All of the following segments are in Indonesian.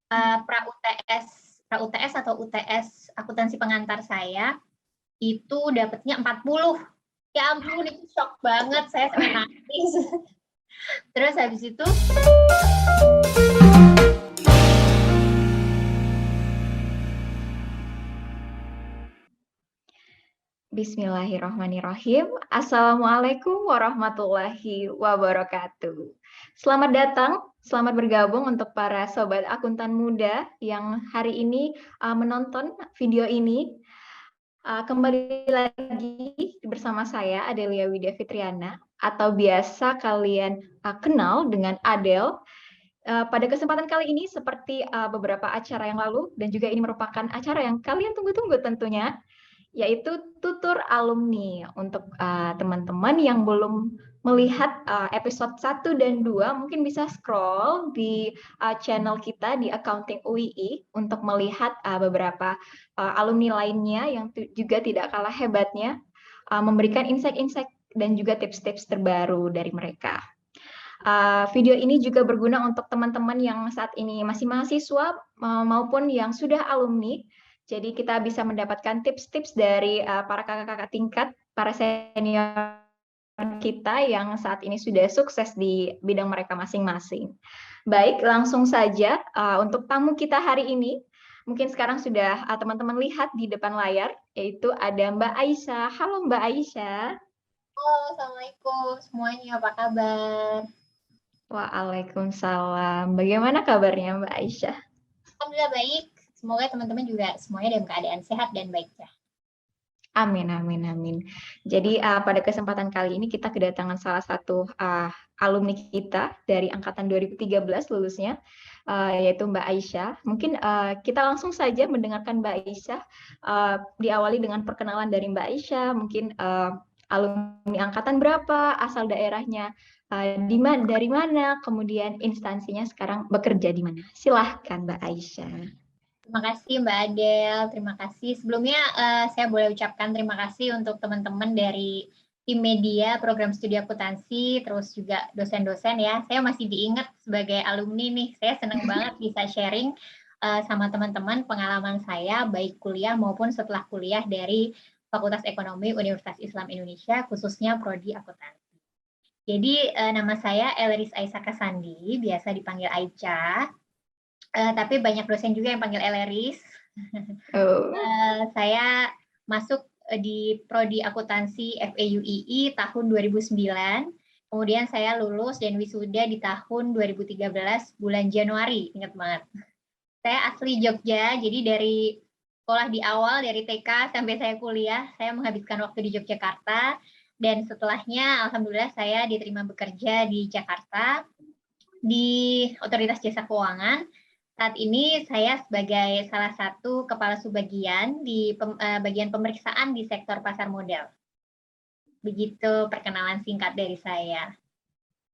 pra UTS atau UTS akuntansi pengantar saya itu dapatnya 40. Ya ampun, itu shock banget, saya sampai nangis. Terus habis itu Bismillahirrahmanirrahim. Assalamualaikum warahmatullahi wabarakatuh. Selamat datang, selamat bergabung untuk para sobat akuntan muda yang hari ini menonton video ini. Kembali lagi bersama saya Adelia Widya Fitriana atau biasa kalian kenal dengan Adel. Pada kesempatan kali ini seperti beberapa acara yang lalu dan juga ini merupakan acara yang kalian tunggu-tunggu tentunya, yaitu tutur alumni. Untuk teman-teman yang belum melihat episode 1 dan 2, mungkin bisa scroll di channel kita di Accounting UII untuk melihat beberapa alumni lainnya yang juga tidak kalah hebatnya memberikan insight-insight dan juga tips-tips terbaru dari mereka. Video ini juga berguna untuk teman-teman yang saat ini masih mahasiswa maupun yang sudah alumni. Jadi kita bisa mendapatkan tips-tips dari para kakak-kakak tingkat, para senior kita yang saat ini sudah sukses di bidang mereka masing-masing. Baik, langsung saja untuk tamu kita hari ini. Mungkin sekarang sudah teman-teman lihat di depan layar, yaitu ada Mbak Aisyah. Halo Mbak Aisyah. halo, assalamualaikum semuanya, apa kabar? Waalaikumsalam. Bagaimana kabarnya Mbak Aisyah? Alhamdulillah baik. Semoga teman-teman juga semuanya dalam keadaan sehat dan baik ya. Amin, amin, amin. Jadi pada kesempatan kali ini kita kedatangan salah satu alumni kita dari angkatan 2013 lulusnya, yaitu Mbak Aisyah. Mungkin kita langsung saja mendengarkan Mbak Aisyah, diawali dengan perkenalan dari Mbak Aisyah, mungkin alumni angkatan berapa, asal daerahnya dari mana, kemudian instansinya sekarang bekerja di mana. Silahkan Mbak Aisyah. Terima kasih Mbak Adel, terima kasih. Sebelumnya saya boleh ucapkan terima kasih untuk teman-teman dari tim media program studi akuntansi, terus juga dosen-dosen ya. Saya masih diingat sebagai alumni nih, saya senang banget bisa sharing sama teman-teman pengalaman saya, baik kuliah maupun setelah kuliah dari Fakultas Ekonomi Universitas Islam Indonesia, khususnya Prodi Akuntansi. Jadi nama saya Elleris Aisyah Kasandi, biasa dipanggil Aicha. Tapi banyak dosen juga yang panggil Elleris. Saya masuk di Prodi Akuntansi FEUII tahun 2009. Kemudian saya lulus dan wisuda di tahun 2013 bulan Januari, ingat banget. Saya asli Jogja, jadi dari sekolah di awal, dari TK sampai saya kuliah, saya menghabiskan waktu di Yogyakarta. Dan setelahnya, alhamdulillah saya diterima bekerja di Jakarta, di Otoritas Jasa Keuangan. Saat ini saya sebagai salah satu kepala subbagian di bagian pemeriksaan di sektor pasar modal. Begitu perkenalan singkat dari saya.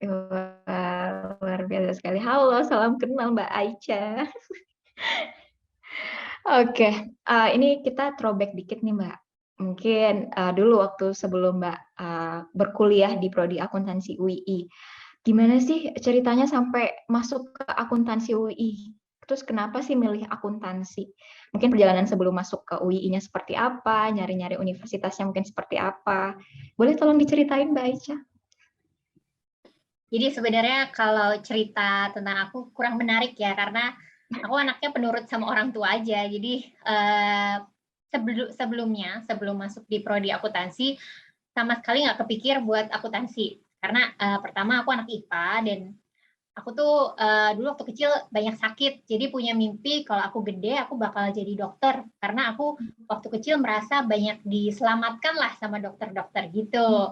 Wah, luar biasa sekali. Halo, salam kenal Mbak Aisyah. Oke, ini kita throwback dikit nih Mbak. Mungkin dulu waktu sebelum Mbak berkuliah di Prodi Akuntansi UII, gimana sih ceritanya sampai masuk ke akuntansi UII? Terus kenapa sih milih akuntansi? Mungkin perjalanan sebelum masuk ke UII-nya seperti apa, nyari-nyari universitasnya mungkin seperti apa. Boleh tolong diceritain Mbak Aisyah? Jadi sebenarnya kalau cerita tentang aku kurang menarik ya, karena aku anaknya penurut sama orang tua aja. Jadi sebelum masuk di Prodi Akuntansi, sama sekali nggak kepikir buat akuntansi. Karena pertama aku anak IPA dan aku tuh dulu waktu kecil banyak sakit, jadi punya mimpi kalau aku gede aku bakal jadi dokter, karena aku waktu kecil merasa banyak diselamatkan lah sama dokter-dokter gitu.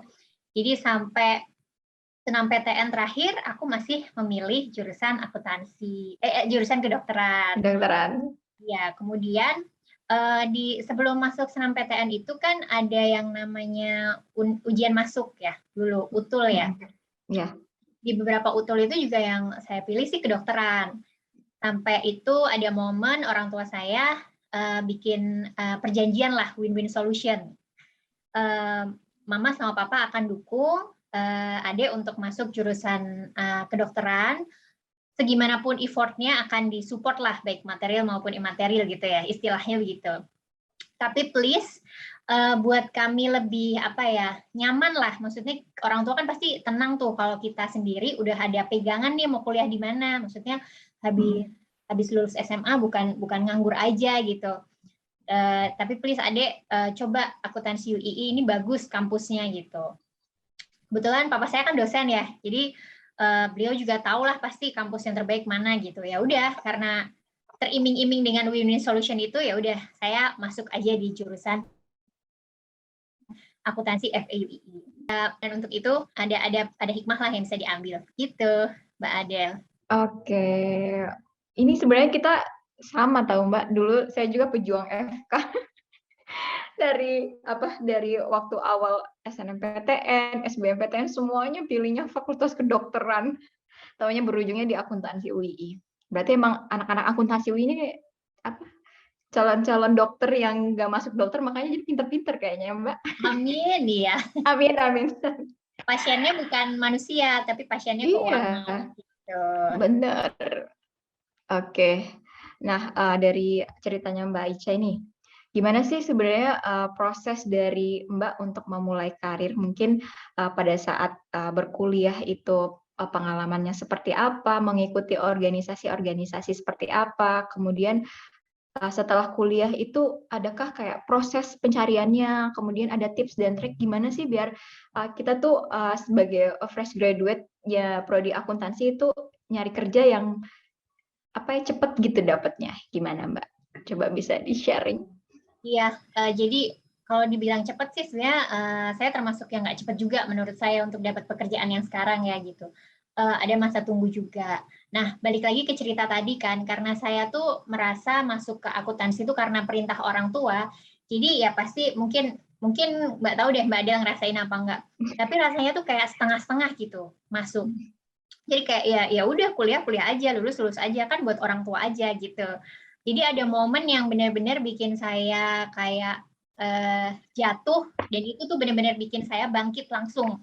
Jadi sampai senam PTN terakhir aku masih memilih jurusan akuntansi, jurusan kedokteran. Kedokteran. Ya, kemudian sebelum masuk senam PTN itu kan ada yang namanya ujian masuk ya dulu, UTUL ya. Ya. Di beberapa UTUL itu juga yang saya pilih sih kedokteran. Sampai itu ada momen orang tua saya bikin perjanjian lah, win-win solution. Mama sama papa akan dukung adik untuk masuk jurusan kedokteran. segimanapun effortnya akan disupport lah, baik material maupun imaterial gitu ya, istilahnya begitu. Tapi please buat kami lebih nyaman lah, maksudnya orang tua kan pasti tenang tuh kalau kita sendiri udah ada pegangan nih mau kuliah di mana, maksudnya habis lulus SMA bukan nganggur aja gitu. Tapi please adek, coba akuntansi UII ini bagus kampusnya gitu. Kebetulan papa saya kan dosen ya, jadi beliau juga tahu lah pasti kampus yang terbaik mana gitu. Ya udah, karena teriming-iming dengan win-win solution itu, ya udah saya masuk aja di jurusan akuntansi FEUII. Dan untuk itu ada hikmah lah yang bisa diambil gitu, Mbak Adel. Oke, ini sebenarnya kita sama tahu Mbak. Dulu saya juga pejuang FK dari waktu awal SNMPTN, SBMPTN semuanya pilihnya fakultas kedokteran. Taunya berujungnya di akuntansi UII. Berarti emang anak-anak akuntansi UII ini calon-calon dokter yang nggak masuk dokter, makanya jadi pinter-pinter kayaknya Mbak. Amin ya. Amin, amin. Pasiennya bukan manusia, tapi pasiennya keuangan. Gitu. Bener. Oke. Nah, dari ceritanya Mbak Ica ini, gimana sih sebenarnya proses dari Mbak untuk memulai karir? Mungkin pada saat berkuliah itu pengalamannya seperti apa, mengikuti organisasi-organisasi seperti apa, kemudian setelah kuliah itu adakah kayak proses pencariannya, kemudian ada tips dan trik gimana sih biar kita tuh sebagai fresh graduate ya prodi akuntansi itu nyari kerja yang cepet gitu dapatnya, gimana Mbak? Coba bisa di-sharing. Iya, jadi kalau dibilang cepet sih sebenarnya saya termasuk yang nggak cepet juga menurut saya untuk dapat pekerjaan yang sekarang ya gitu. Ada masa tunggu juga. Nah, balik lagi ke cerita tadi kan, karena saya tuh merasa masuk ke akuntansi itu karena perintah orang tua, jadi ya pasti mungkin Mbak tahu deh Mbak Adel ngerasain apa enggak. Tapi rasanya tuh kayak setengah-setengah gitu masuk. Jadi kayak ya udah kuliah aja, lulus aja kan buat orang tua aja gitu. Jadi ada momen yang benar-benar bikin saya kayak jatuh, dan itu tuh benar-benar bikin saya bangkit langsung.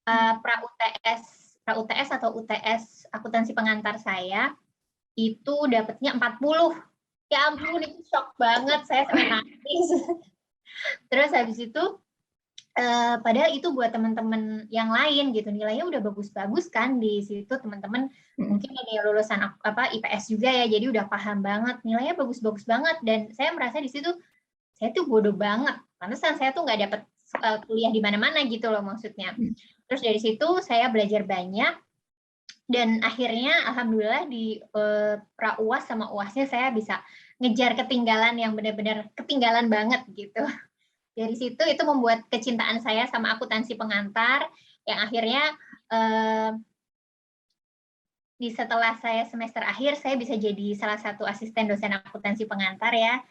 Pra UTS atau UTS akuntansi pengantar saya itu dapatnya 40. Ya ampun, itu shock banget, saya sampai nangis. Terus habis itu padahal itu buat teman-teman yang lain gitu, nilainya udah bagus-bagus kan di situ, teman-teman mungkin ada yang lulusan IPS juga ya, jadi udah paham banget, nilainya bagus-bagus banget, dan saya merasa di situ saya tuh bodoh banget, pantesan saya tuh nggak dapat kuliah di mana-mana gitu loh maksudnya. Terus dari situ saya belajar banyak, dan akhirnya alhamdulillah di pra UAS sama UASnya saya bisa ngejar ketinggalan yang benar-benar ketinggalan banget gitu. Dari situ itu membuat kecintaan saya sama akuntansi pengantar, yang akhirnya setelah saya semester akhir saya bisa jadi salah satu asisten dosen akuntansi pengantar ya.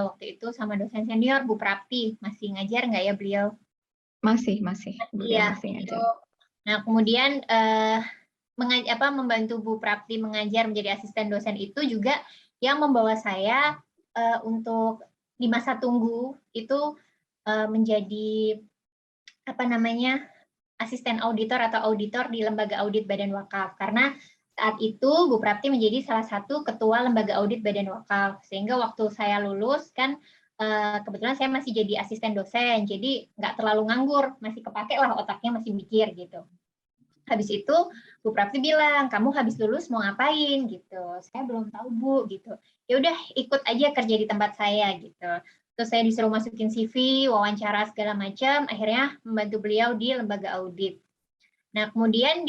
Waktu itu sama dosen senior Bu Prapti. Masih ngajar nggak ya beliau? Masih. Iya. Nah kemudian membantu Bu Prapti mengajar menjadi asisten dosen itu juga yang membawa saya untuk di masa tunggu itu menjadi asisten auditor atau auditor di lembaga audit Badan Wakaf, karena saat itu Bu Prapti menjadi salah satu ketua lembaga audit Badan Wakaf, sehingga waktu saya lulus kan kebetulan saya masih jadi asisten dosen, jadi nggak terlalu nganggur, masih kepake lah otaknya, masih mikir gitu. Habis itu Bu Prapti bilang, kamu habis lulus mau ngapain gitu. Saya belum tahu Bu gitu. Ya udah ikut aja kerja di tempat saya gitu. Terus saya disuruh masukin CV, wawancara segala macam, akhirnya membantu beliau di lembaga audit. Nah kemudian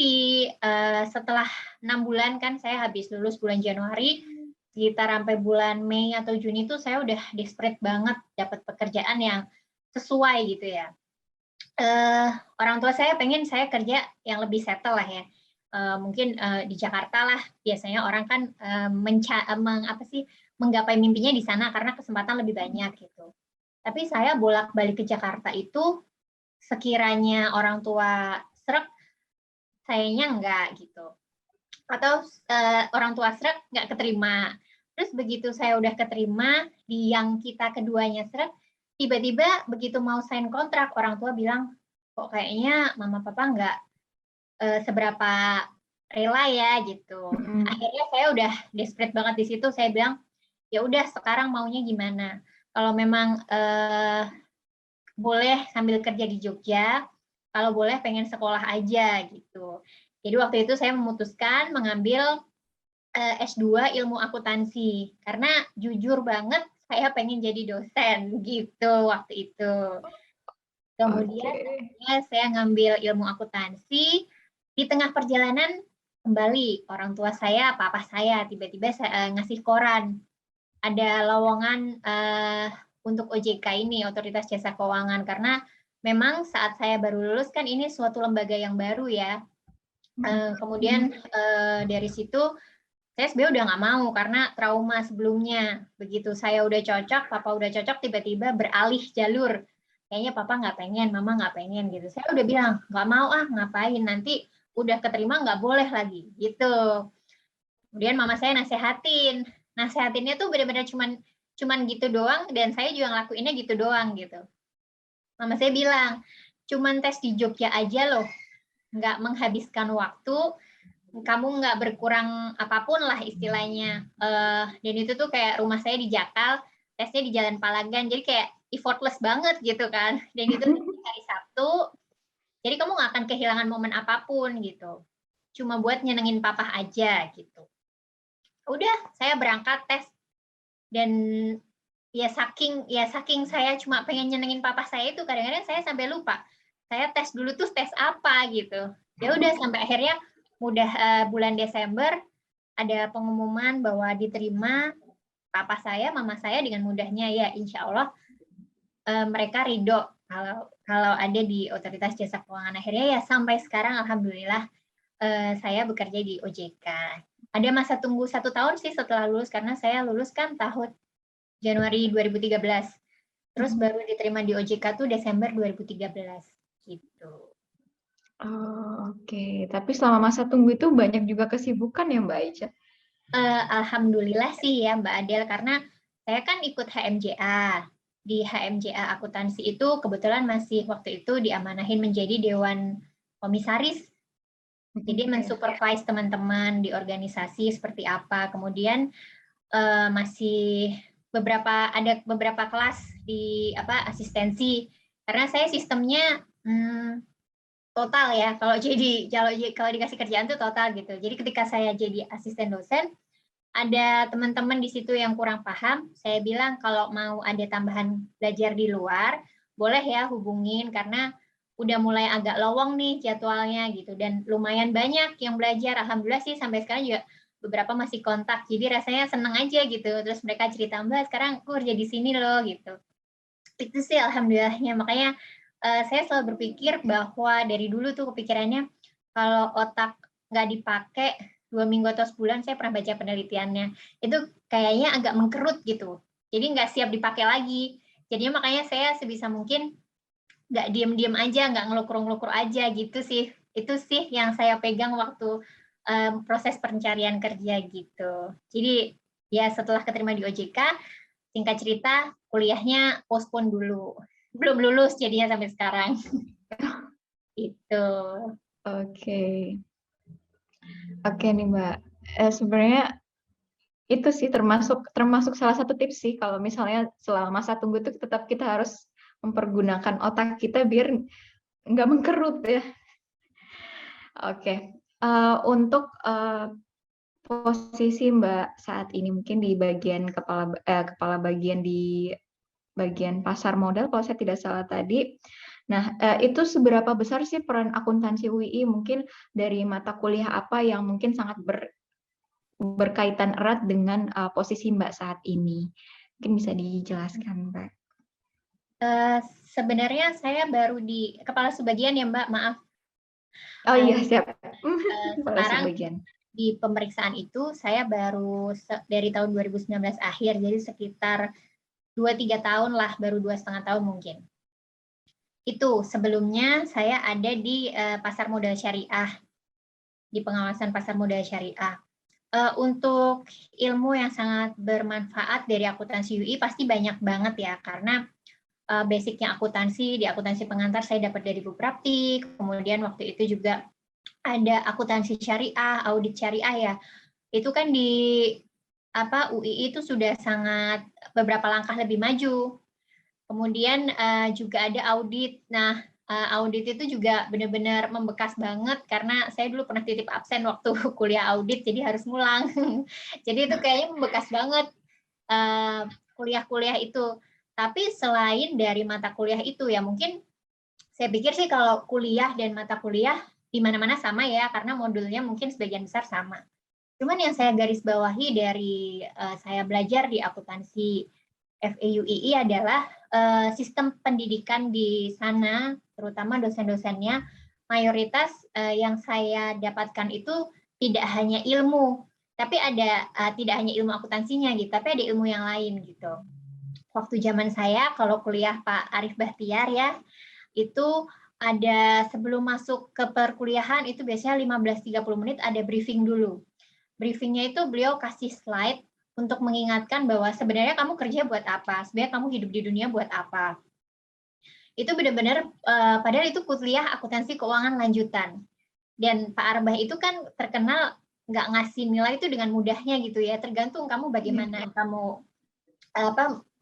setelah 6 bulan kan saya habis lulus bulan Januari, sekitar sampai bulan Mei atau Juni itu saya udah desperate banget dapat pekerjaan yang sesuai gitu ya. Orang tua saya pengen saya kerja yang lebih settle lah ya. Mungkin di Jakarta lah, biasanya orang kan menggapai mimpinya di sana karena kesempatan lebih banyak gitu. Tapi saya bolak-balik ke Jakarta itu sekiranya orang tua srek, sayanya enggak gitu. Atau orang tua srek nggak keterima. Terus begitu saya udah keterima, di yang kita keduanya srek, tiba-tiba begitu mau sign kontrak, orang tua bilang, kok kayaknya mama papa nggak seberapa rela ya gitu. Akhirnya saya udah desperate banget di situ, saya bilang, ya udah sekarang maunya gimana? Kalau memang boleh sambil kerja di Jogja, kalau boleh pengen sekolah aja gitu. Jadi waktu itu saya memutuskan mengambil S2 ilmu akuntansi karena jujur banget saya pengen jadi dosen gitu waktu itu. Kemudian saya ngambil ilmu akuntansi, di tengah perjalanan kembali orang tua saya, papa saya tiba-tiba ngasih koran, ada lowongan untuk OJK ini, Otoritas Jasa Keuangan, karena memang saat saya baru lulus kan ini suatu lembaga yang baru ya. Kemudian dari situ saya sebenarnya udah nggak mau karena trauma sebelumnya. Begitu saya udah cocok, papa udah cocok, tiba-tiba beralih jalur. Kayaknya papa nggak pengen, mama nggak pengen gitu. Saya udah bilang nggak mau ngapain, nanti udah keterima nggak boleh lagi gitu. Kemudian mama saya nasehatinnya tuh benar-benar cuman gitu doang, dan saya juga ngelakuinnya gitu doang gitu. Mama saya bilang, cuman tes di Jogja aja loh, nggak menghabiskan waktu, kamu nggak berkurang apapun lah istilahnya. Dan itu tuh kayak rumah saya di Jakal, tesnya di Jalan Palagan, jadi kayak effortless banget gitu kan. Dan itu hari Sabtu, jadi kamu nggak akan kehilangan momen apapun gitu. Cuma buat nyenengin papa aja gitu. Udah, saya berangkat tes, dan ya saking saya cuma pengen nyenengin papa saya itu, kadang-kadang saya sampai lupa saya tes dulu tuh tes apa gitu. Ya udah sampai akhirnya udah bulan Desember ada pengumuman bahwa diterima, papa saya, mama saya dengan mudahnya ya insya Allah mereka ridho kalau ada di Otoritas Jasa Keuangan. Akhirnya ya sampai sekarang alhamdulillah saya bekerja di OJK. Ada masa tunggu 1 tahun sih setelah lulus, karena saya lulus kan tahun Januari 2013. Terus baru diterima di OJK tuh Desember 2013 gitu. Oke. Tapi selama masa tunggu itu banyak juga kesibukan ya Mbak Aicha? Alhamdulillah sih ya Mbak Adel, karena saya kan ikut HMJA. Di HMJA akuntansi itu kebetulan masih waktu itu diamanahin menjadi Dewan Komisaris. Jadi mensupervise teman-teman di organisasi seperti apa. Kemudian masih ada beberapa kelas di asistensi, karena saya sistemnya total ya, kalau dikasih kerjaan tuh total gitu. Jadi ketika saya jadi asisten dosen, ada teman-teman di situ yang kurang paham, saya bilang kalau mau ada tambahan belajar di luar boleh ya hubungin, karena udah mulai agak lowong nih jadwalnya gitu, dan lumayan banyak yang belajar. Alhamdulillah sih sampai sekarang juga beberapa masih kontak, jadi rasanya seneng aja gitu. Terus mereka cerita, Mbak sekarang aku kerja di sini loh gitu. Itu sih alhamdulillahnya. Makanya saya selalu berpikir bahwa dari dulu tuh kepikirannya kalau otak nggak dipakai 2 minggu atau sebulan, saya pernah baca penelitiannya, itu kayaknya agak mengkerut gitu. Jadi nggak siap dipakai lagi. Jadinya makanya saya sebisa mungkin nggak diem-diem aja, nggak ngelukur-ngelukur aja gitu sih. Itu sih yang saya pegang waktu proses pencarian kerja gitu. Jadi ya setelah keterima di OJK, singkat cerita kuliahnya postpone dulu. Belum lulus jadinya sampai sekarang. Itu. Oke nih Mbak. Sebenarnya itu sih termasuk salah satu tips sih, kalau misalnya selama masa tunggu itu tetap kita harus mempergunakan otak kita biar nggak mengkerut ya. Oke. Untuk posisi Mbak saat ini mungkin di bagian kepala bagian di bagian pasar modal kalau saya tidak salah tadi. Nah, itu seberapa besar sih peran akuntansi UI mungkin dari mata kuliah apa yang mungkin sangat berkaitan erat dengan posisi Mbak saat ini? Mungkin bisa dijelaskan, Mbak. Sebenarnya saya baru di kepala subbagian ya Mbak, maaf. Oh iya, siap. Sekarang di pemeriksaan itu saya baru dari tahun 2019 akhir, jadi sekitar 2-3 tahun lah, baru 2,5 tahun mungkin. Itu sebelumnya saya ada di pasar modal syariah, di pengawasan pasar modal syariah. Untuk ilmu yang sangat bermanfaat dari akuntansi UI pasti banyak banget ya, karena basicnya akuntansi, di akuntansi pengantar saya dapat dari Bu Prapti, kemudian waktu itu juga ada akuntansi syariah, audit syariah ya. Itu kan di UII itu sudah sangat beberapa langkah lebih maju. Kemudian juga ada audit. Nah, audit itu juga benar-benar membekas banget karena saya dulu pernah titip absen waktu kuliah audit, jadi harus ngulang. Jadi itu kayaknya membekas banget kuliah-kuliah itu. Tapi selain dari mata kuliah itu ya, mungkin saya pikir sih kalau kuliah dan mata kuliah di mana-mana sama ya, karena modulnya mungkin sebagian besar sama. Cuman yang saya garis bawahi dari saya belajar di akuntansi FEUII adalah sistem pendidikan di sana, terutama dosen-dosennya, mayoritas yang saya dapatkan itu tidak hanya ilmu, tapi ada tidak hanya ilmu akuntansinya gitu, tapi ada ilmu yang lain gitu. Waktu zaman saya kalau kuliah Pak Arif Bahtiar ya, itu ada sebelum masuk ke perkuliahan itu biasanya 15-30 menit ada briefing dulu. Briefingnya itu beliau kasih slide untuk mengingatkan bahwa sebenarnya kamu kerja buat apa, sebenarnya kamu hidup di dunia buat apa. Itu benar-benar, padahal itu kuliah akuntansi keuangan lanjutan. Dan Pak Arbah itu kan terkenal nggak ngasih nilai itu dengan mudahnya gitu ya, tergantung kamu bagaimana kamu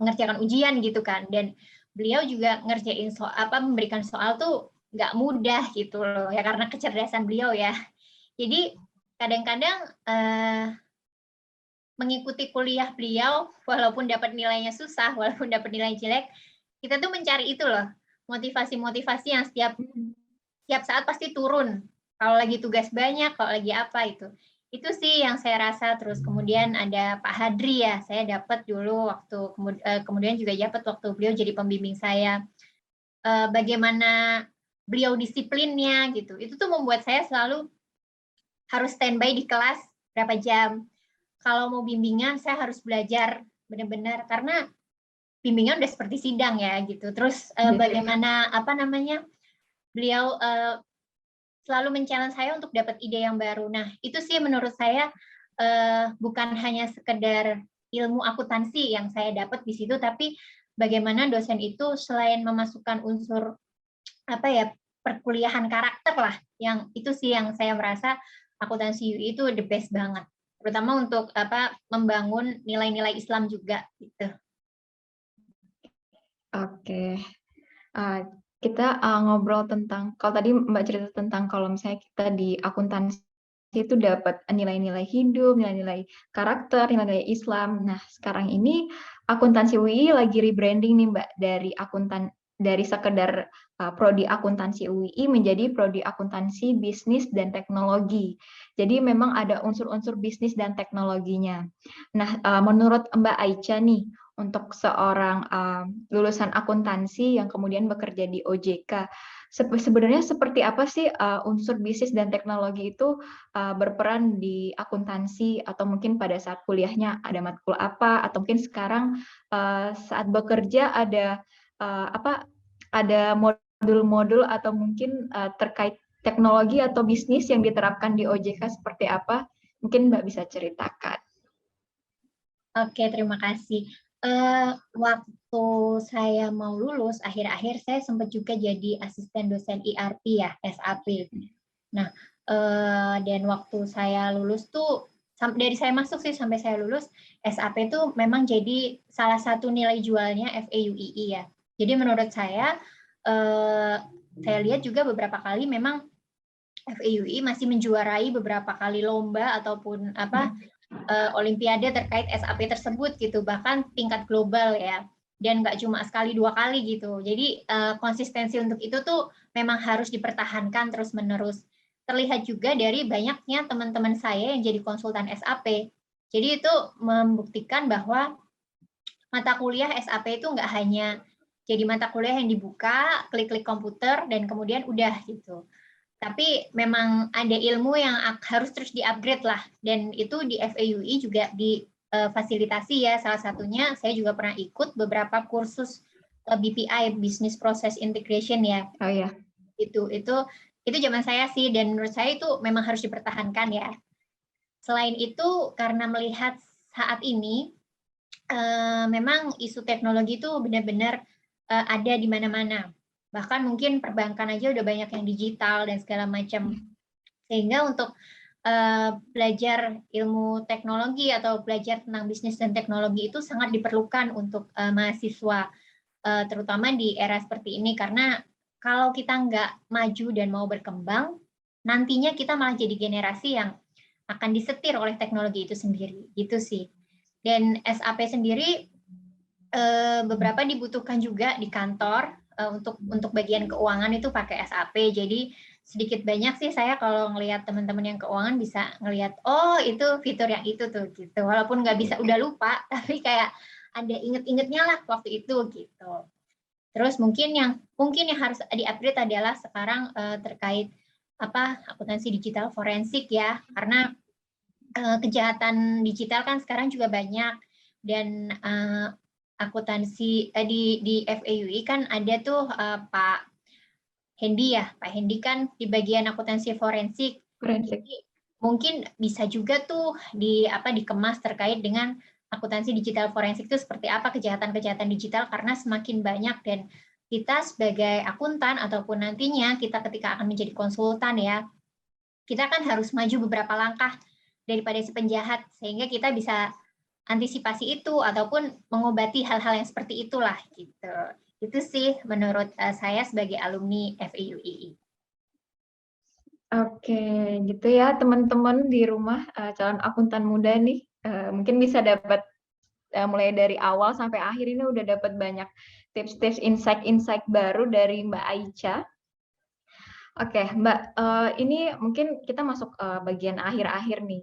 mengerjakan ujian gitu kan. Dan beliau juga ngerjain memberikan soal tuh nggak mudah gitu loh ya, karena kecerdasan beliau ya. Jadi kadang-kadang mengikuti kuliah beliau, walaupun dapat nilainya susah, walaupun dapat nilai jelek, kita tuh mencari itu loh, motivasi-motivasi yang setiap saat pasti turun. Kalau lagi tugas banyak, kalau lagi apa itu. Itu sih yang saya rasa. Terus kemudian ada Pak Hadri ya, saya dapat dulu waktu kemudian juga dapat waktu beliau jadi pembimbing saya. Bagaimana beliau disiplinnya gitu. Itu tuh membuat saya selalu harus standby di kelas berapa jam. Kalau mau bimbingan saya harus belajar benar-benar karena bimbingan udah seperti sidang ya gitu. Terus bagaimana beliau selalu men-challenge saya untuk dapat ide yang baru. Nah, itu sih menurut saya bukan hanya sekedar ilmu akuntansi yang saya dapat di situ, tapi bagaimana dosen itu selain memasukkan unsur perkuliahan karakter lah, yang itu sih yang saya merasa akuntansi UI itu the best banget, terutama untuk membangun nilai-nilai Islam juga gitu. Oke, kita ngobrol tentang, kalau tadi Mbak cerita tentang kalau misalnya kita di akuntansi itu dapat nilai-nilai hidup, nilai-nilai karakter, nilai-nilai Islam. Nah, sekarang ini akuntansi UI lagi rebranding nih Mbak, dari sekedar prodi akuntansi UI menjadi prodi akuntansi bisnis dan teknologi. Jadi memang ada unsur-unsur bisnis dan teknologinya. Nah, menurut Mbak Aicha nih, untuk seorang lulusan akuntansi yang kemudian bekerja di OJK, sebenarnya seperti apa sih unsur bisnis dan teknologi itu berperan di akuntansi, atau mungkin pada saat kuliahnya ada matkul apa, atau mungkin sekarang saat bekerja ada ada modul-modul atau mungkin terkait teknologi atau bisnis yang diterapkan di OJK seperti apa? Mungkin Mbak bisa ceritakan. Oke, terima kasih. Waktu saya mau lulus, akhir-akhir saya sempat juga jadi asisten dosen IRP ya, SAP. Nah, dan waktu saya lulus tuh, dari saya masuk sih sampai saya lulus, SAP itu memang jadi salah satu nilai jualnya FEUII ya. Jadi menurut saya lihat juga beberapa kali memang FEUII masih menjuarai beberapa kali lomba ataupun olimpiade terkait SAP tersebut gitu, bahkan tingkat global ya, dan nggak cuma sekali dua kali gitu. Jadi konsistensi untuk itu tuh memang harus dipertahankan terus menerus. Terlihat juga dari banyaknya teman-teman saya yang jadi konsultan SAP. Jadi itu membuktikan bahwa mata kuliah SAP itu nggak hanya jadi mata kuliah yang dibuka, klik-klik komputer dan kemudian udah gitu. Tapi memang ada ilmu yang harus terus di-upgrade lah, dan itu di FEUI juga difasilitasi ya. Salah satunya saya juga pernah ikut beberapa kursus BPI, Business Process Integration ya. Oh ya. Itu zaman saya sih, dan menurut saya itu memang harus dipertahankan ya. Selain itu, karena melihat saat ini memang isu teknologi itu benar-benar ada di mana-mana. Bahkan mungkin perbankan aja udah banyak yang digital dan segala macam. Sehingga untuk belajar ilmu teknologi atau belajar tentang bisnis dan teknologi itu sangat diperlukan untuk mahasiswa, terutama di era seperti ini. Karena kalau kita nggak maju dan mau berkembang, nantinya kita malah jadi generasi yang akan disetir oleh teknologi itu sendiri, gitu sih. Dan SAP sendiri beberapa dibutuhkan juga di kantor, untuk bagian keuangan itu pakai SAP. Jadi sedikit banyak sih saya kalau ngelihat teman-teman yang keuangan bisa ngelihat, oh itu fitur yang itu tuh gitu. Walaupun nggak bisa, udah lupa, tapi kayak ada inget-ingetnya lah waktu itu gitu. Terus mungkin yang harus di-upgrade adalah sekarang terkait akuntansi digital forensik ya, karena kejahatan digital kan sekarang juga banyak, dan akuntansi di FEUI kan ada tuh Pak Hendy ya, Pak Hendy kan di bagian akuntansi forensik. Jadi mungkin bisa juga tuh dikemas terkait dengan akuntansi digital forensik itu seperti apa kejahatan-kejahatan digital, karena semakin banyak, dan kita sebagai akuntan ataupun nantinya kita ketika akan menjadi konsultan ya, kita kan harus maju beberapa langkah daripada si penjahat, sehingga kita bisa antisipasi itu ataupun mengobati hal-hal yang seperti itulah gitu. Itu sih menurut saya sebagai alumni FEUII. Oke, gitu ya teman-teman di rumah calon akuntan muda nih, mungkin bisa dapat mulai dari awal sampai akhir ini udah dapat banyak tips-tips, insight-insight baru dari Mbak Aicha. Oke, Mbak, ini mungkin kita masuk bagian akhir-akhir nih.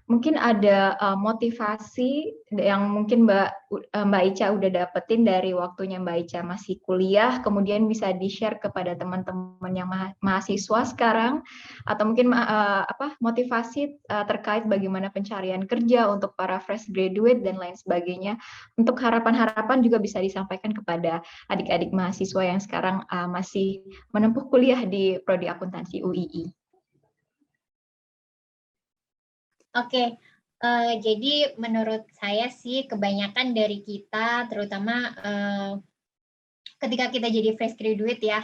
Mungkin ada motivasi yang mungkin Mbak Ica udah dapetin dari waktunya Mbak Ica masih kuliah, kemudian bisa di-share kepada teman-teman yang mahasiswa sekarang, atau mungkin motivasi terkait bagaimana pencarian kerja untuk para fresh graduate dan lain sebagainya. Untuk harapan-harapan juga bisa disampaikan kepada adik-adik mahasiswa yang sekarang masih menempuh kuliah di Prodi Akuntansi UII. Oke, jadi menurut saya sih kebanyakan dari kita, terutama ketika kita jadi fresh graduate ya,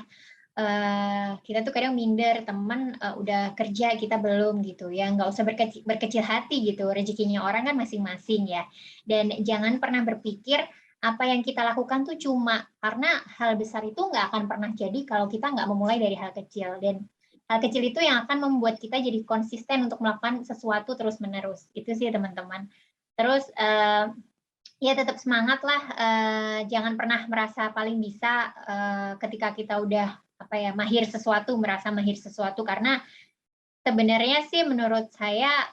kita tuh kadang minder, teman udah kerja kita belum gitu ya, nggak usah berkecil hati gitu, rezekinya orang kan masing-masing ya, dan jangan pernah berpikir apa yang kita lakukan tuh cuma karena hal besar itu nggak akan pernah jadi kalau kita nggak memulai dari hal kecil, dan hal kecil itu yang akan membuat kita jadi konsisten untuk melakukan sesuatu terus-menerus. Itu sih teman-teman. Terus ya tetap semangat lah, jangan pernah merasa paling bisa ketika kita udah mahir sesuatu, merasa mahir sesuatu, karena sebenarnya sih menurut saya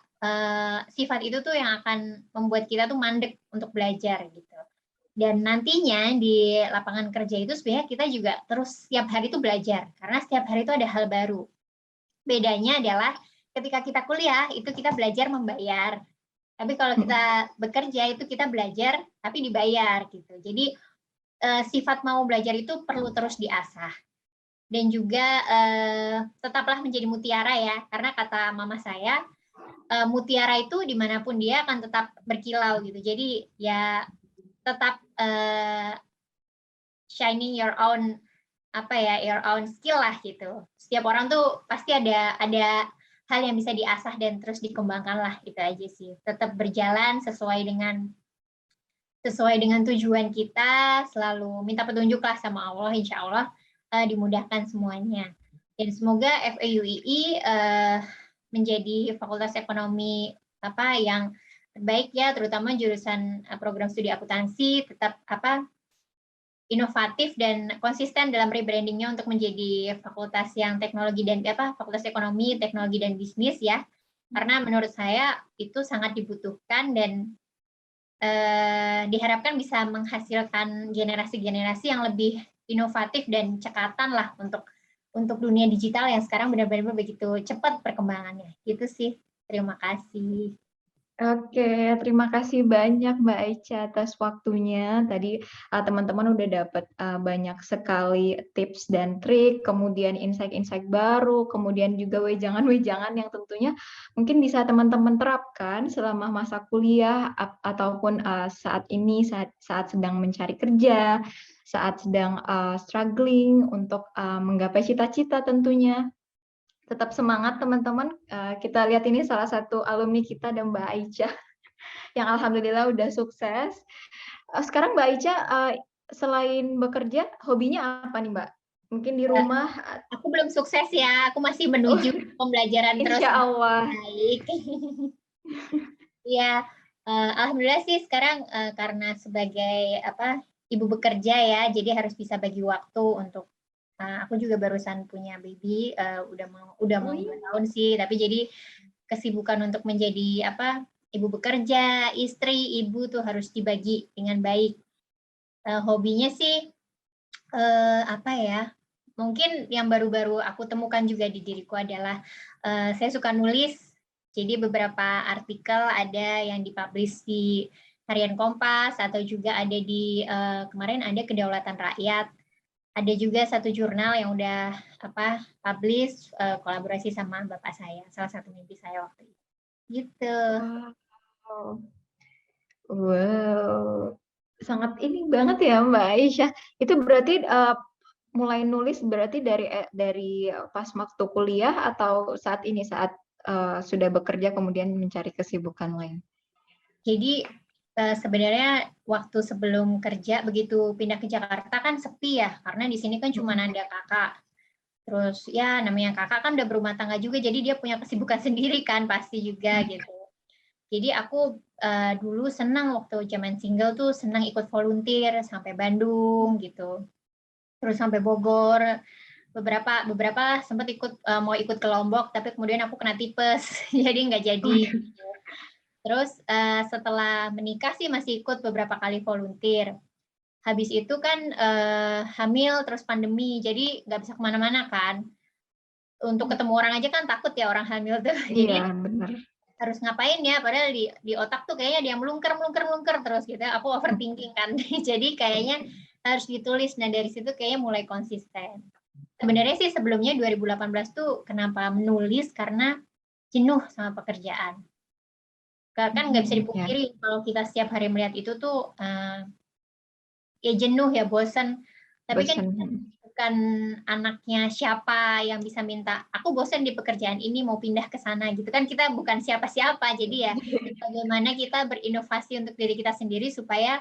sifat itu tuh yang akan membuat kita tuh mandek untuk belajar gitu. Dan nantinya di lapangan kerja itu sebenarnya kita juga terus setiap hari itu belajar, karena setiap hari itu ada hal baru. Bedanya adalah ketika kita kuliah itu kita belajar membayar, tapi kalau kita bekerja itu kita belajar tapi dibayar gitu. Jadi sifat mau belajar itu perlu terus diasah, dan juga tetaplah menjadi mutiara ya, karena kata mama saya mutiara itu dimanapun dia akan tetap berkilau gitu. Jadi ya tetap shining your own your own skill lah gitu. Setiap orang tuh pasti ada hal yang bisa diasah dan terus dikembangkan lah, itu aja sih. Tetap berjalan sesuai dengan tujuan kita, selalu minta petunjuk lah sama Allah, insya Allah dimudahkan semuanya. Dan semoga FEUII menjadi fakultas ekonomi yang terbaik ya, terutama jurusan program studi akuntansi tetap inovatif dan konsisten dalam rebrandingnya untuk menjadi fakultas yang teknologi dan fakultas ekonomi, teknologi dan bisnis ya. Karena menurut saya itu sangat dibutuhkan, dan diharapkan bisa menghasilkan generasi-generasi yang lebih inovatif dan cekatan lah untuk dunia digital yang sekarang benar-benar begitu cepat perkembangannya. Gitu sih. Terima kasih. Oke, terima kasih banyak Mbak Aicha atas waktunya. Tadi teman-teman udah dapat banyak sekali tips dan trik, kemudian insight-insight baru, kemudian juga wejangan-wejangan yang tentunya mungkin bisa teman-teman terapkan selama masa kuliah ataupun saat ini saat sedang mencari kerja, saat sedang struggling untuk menggapai cita-cita tentunya. Tetap semangat teman-teman. Kita lihat ini salah satu alumni kita dan Mbak Aicha yang alhamdulillah udah sukses. Sekarang Mbak Aicha selain bekerja, hobinya apa nih Mbak? Mungkin di Eh, rumah? Aku belum sukses ya, aku masih Oh, menuju pembelajaran terus insya Allah. baik. Ya, alhamdulillah sih sekarang karena sebagai ibu bekerja ya, jadi harus bisa bagi waktu untuk aku juga barusan punya baby, udah mau 2 tahun sih, tapi jadi kesibukan untuk menjadi ibu bekerja, istri, ibu tuh harus dibagi dengan baik. Hobinya sih apa ya? Mungkin yang baru-baru aku temukan juga di diriku adalah saya suka nulis. Jadi beberapa artikel ada yang dipublish di Harian Kompas atau juga ada di kemarin ada Kedaulatan Rakyat. Ada juga satu jurnal yang udah publish kolaborasi sama bapak saya, salah satu mimpi saya waktu itu. Gitu. Wow. Wow. Sangat ini banget ya Mbak Aisyah. Itu berarti mulai nulis berarti dari pas waktu kuliah atau saat ini saat sudah bekerja kemudian mencari kesibukan lain? Jadi sebenarnya waktu sebelum kerja begitu pindah ke Jakarta kan sepi ya, karena di sini kan cuma ada kakak. Terus ya namanya kakak kan udah berumah tangga juga, jadi dia punya kesibukan sendiri kan pasti juga gitu. Jadi aku dulu senang waktu zaman single tuh senang ikut volunteer sampai Bandung gitu. Terus sampai Bogor. Beberapa sempat mau ikut ke Lombok, tapi kemudian aku kena tipes, jadi nggak jadi. Terus setelah menikah sih masih ikut beberapa kali volunteer. Habis itu kan hamil terus pandemi, jadi nggak bisa kemana-mana kan. Untuk ketemu orang aja kan takut ya orang hamil tuh. Iya, Jadi benar. harus ngapain ya? Padahal di otak tuh kayaknya dia melungker terus gitu. Aku overthinking kan. Jadi kayaknya harus ditulis. Nah dari situ kayaknya mulai konsisten. Sebenarnya sih sebelumnya 2018 tuh kenapa menulis karena jenuh sama pekerjaan. Kan nggak bisa Ya, dipungkiri kalau kita setiap hari melihat itu tuh ya jenuh ya bosan. Tapi kan bosan. kita bukan anaknya siapa yang bisa minta aku bosan di pekerjaan ini mau pindah ke sana gitu kan, kita bukan siapa-siapa. Jadi ya bagaimana kita berinovasi untuk diri kita sendiri supaya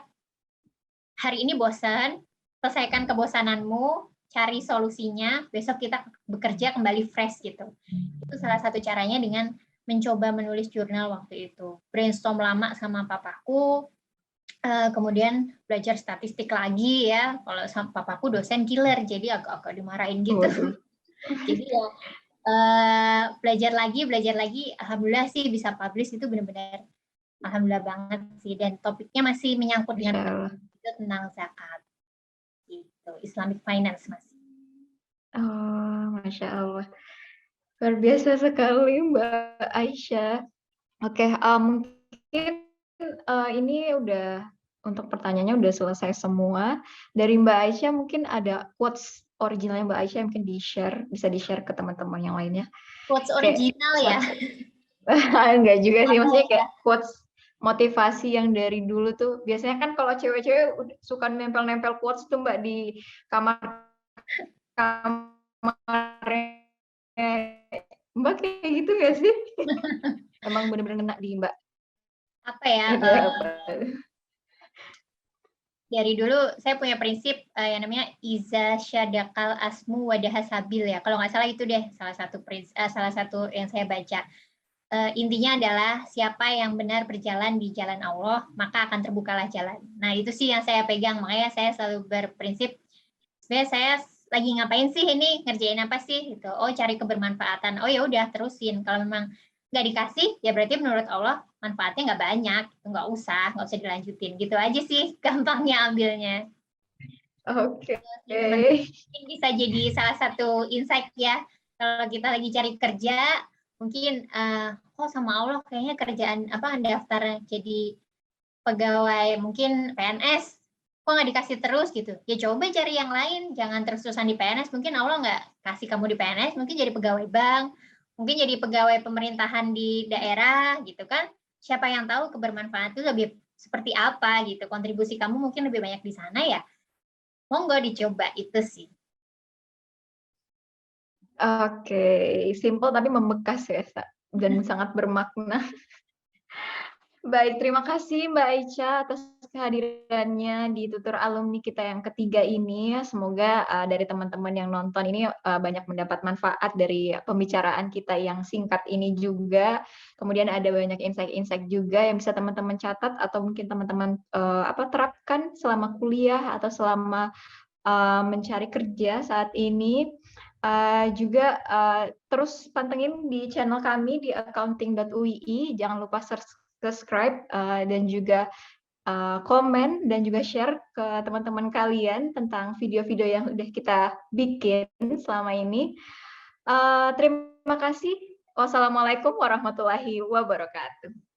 hari ini bosan, selesaikan kebosananmu, cari solusinya, besok kita bekerja kembali fresh gitu. Itu salah satu caranya dengan mencoba menulis jurnal waktu itu. Brainstorm lama sama papaku, kemudian belajar statistik lagi ya. Kalau sama papaku dosen killer, jadi agak-agak dimarahin gitu. Waduh. Jadi ya belajar lagi. Alhamdulillah sih bisa publish itu benar-benar alhamdulillah banget sih. Dan topiknya masih menyangkut Masya dengan Allah. itu tentang zakat, gitu. Islamic finance masih. Oh, Masya Allah. Luar biasa sekali Mbak Aisyah. Oke, mungkin ini udah untuk pertanyaannya udah selesai semua. Dari Mbak Aisyah mungkin ada quotes originalnya Mbak Aisyah yang mungkin bisa di-share ke teman-teman yang lainnya. Quotes Kayak original ya. enggak juga sih, Apa maksudnya ya? kayak quotes motivasi yang dari dulu tuh. Biasanya kan kalau cewek-cewek suka nempel-nempel quotes tuh Mbak di kamar Mbak kayak gitu gak sih? Emang bener-bener ngena di Mbak. Apa ya? Ada apa? Dari dulu saya punya prinsip yang namanya iza syadakal asmu wadaha sabil ya. Kalau nggak salah itu deh salah satu yang saya baca. Intinya adalah siapa yang benar berjalan di jalan Allah, maka akan terbukalah jalan. Nah, itu sih yang saya pegang. Makanya saya selalu berprinsip, sebenarnya saya lagi ngapain sih ini, ngerjain apa sih gitu. Oh, cari kebermanfaatan. Oh ya udah terusin. Kalau memang nggak dikasih, ya berarti menurut Allah manfaatnya nggak banyak, nggak usah dilanjutin. Gitu aja sih gampangnya ambilnya. Oke. Jadi teman-teman mungkin bisa jadi salah satu insight ya. Kalau kita lagi cari kerja, mungkin kok sama Allah kayaknya kerjaan daftar jadi pegawai mungkin PNS kok nggak dikasih terus gitu. Ya coba cari yang lain, jangan terus-terusan di PNS. Mungkin Allah nggak kasih kamu di PNS, mungkin jadi pegawai bank, mungkin jadi pegawai pemerintahan di daerah gitu kan. Siapa yang tahu kebermanfaatan itu lebih seperti apa gitu. Kontribusi kamu mungkin lebih banyak di sana ya. Monggo dicoba itu sih. Oke, simple tapi membekas ya, dan sangat bermakna. Baik, terima kasih Mbak Aicha atas kehadirannya di tutur alumni kita yang ketiga ini. Semoga dari teman-teman yang nonton ini banyak mendapat manfaat dari pembicaraan kita yang singkat ini juga. Kemudian ada banyak insight-insight juga yang bisa teman-teman catat atau mungkin teman-teman terapkan selama kuliah atau selama mencari kerja saat ini. Juga terus pantengin di channel kami di accounting.uii. Jangan lupa subscribe dan juga komen dan juga share ke teman-teman kalian tentang video-video yang udah kita bikin selama ini. Terima kasih. Wassalamualaikum warahmatullahi wabarakatuh.